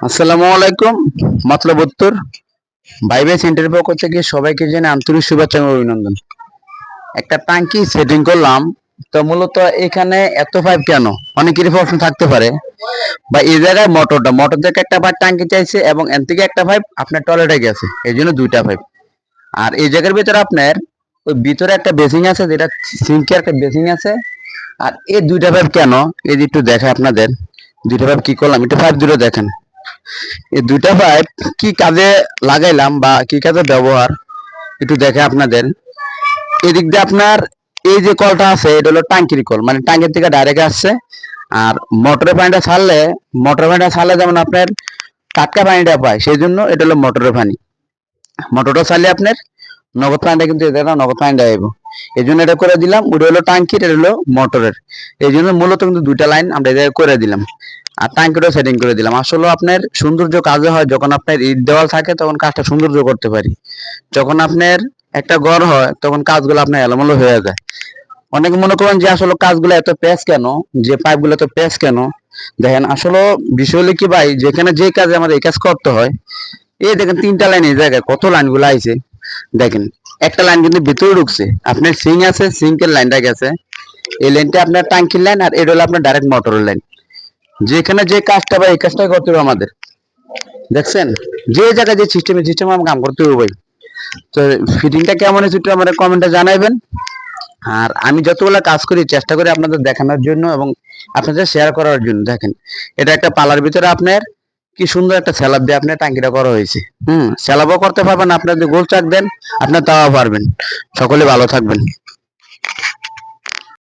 আসসালামু আলাইকুম। মতলব উত্তর ভাইবে সেন্টারের পক্ষ থেকে সবাইকে জানাই আন্তরিক শুভেচ্ছা এবং অভিনন্দন। একটা টাঙ্কি সেটিং করলাম, তো মূলত এখানে এত পাইপ কেন, অনেকেরই প্রশ্ন থাকতে পারে। বা এই জায়গায় মোটর থেকে একটা পাইপ টাঙ্কি চাইছে এবং এন থেকে একটা পাইপ আপনার টয়লেটে গেছে, এই জন্য দুইটা পাইপ। আর এই জায়গার ভিতরে আপনার ওই ভিতরে একটা বেসিং আছে, যেটা সিঙ্কের একটা বেসিং আছে। আর এই দুইটা পাইপ কেন, এই যে একটু দেখায় আপনাদের দুইটা পাইপ কি করলাম, একটু পাইপ দুটো দেখেন। এই দুইটা পাইপ কি কাজে লাগাইলাম বা কি কাজে ব্যবহার একটু দেখে আপনাদের। এদিক দিয়ে আপনার এই যে কলটা আছে, এটা হলো টাঙ্কির কল, মানে টাঙ্কির থেকে ডাইরেক্ট আসছে। আর মোটরের পানিটা ছাড়লে যেমন আপনার টাটকা পানিটা পায়, সেই জন্য এটা হলো মোটরের পানি। মোটরটা ছাড়লে আপনার নগদ পানিটা কিন্তু এটা না, নগদ পানিটা আইব। এই জন্য এটা করে দিলাম। ওটা হলো টাঙ্কির, এটা হলো মোটরের। এই জন্য মূলত কিন্তু দুইটা লাইন আমরা এটা করে দিলাম। আর টাঙ্কিটাও সেটিং করে দিলাম। আসলে আপনার সৌন্দর্য কাজে হয় যখন আপনার ইট দেওয়াল থাকে, তখন কাজটা সৌন্দর্য করতে পারি। যখন আপনার একটা ঘর হয়, তখন কাজগুলো আপনার এলোমেলো হয়ে যায়। অনেকে মনে করেন যে আসলে কাজগুলো এত প্যাচ কেন, যে পাইপগুলো এত প্যাচ কেন। দেখেন আসলে বিষয় হলো কি ভাই, যেখানে যে কাজে আমাদের এই কাজ করতে হয়, এই দেখেন তিনটা লাইন এই জায়গায় কত লাইনগুলো আইছে। দেখেন একটা লাইন কিন্তু ভিতরে ঢুকছে, আপনার সিঙ্ক আছে, সিঙ্কের লাইনটা গেছে। এই লাইনটা আপনার টাঙ্কির লাইন, আর এটা হলো আপনার ডাইরেক্ট মোটরের লাইন। যেখানে যে কাজটা ভাই, এই কাজটাই করতে হবে আমাদের। দেখছেন যে জায়গায় যে সিস্টেম আমাকে কাম করতে হবে ভাই। তো ফিটিংটা কেমন হয়েছে একটু আমাদের কমেন্টে জানাইবেন। আর আমি যতগুলো কাজ করি চেষ্টা করি আপনাদের দেখানোর জন্য এবং আপনাদের শেয়ার করার জন্য। দেখেন এটা একটা পালার ভিতরে আপনার কি সুন্দর একটা স্যালাব দিয়ে আপনার টাঙ্কিটা করা হয়েছে। স্যালাবও করতে পারবেন, আপনার যদি গোল চাক দেন আপনার তাও পারবেন। সকলে ভালো থাকবেন।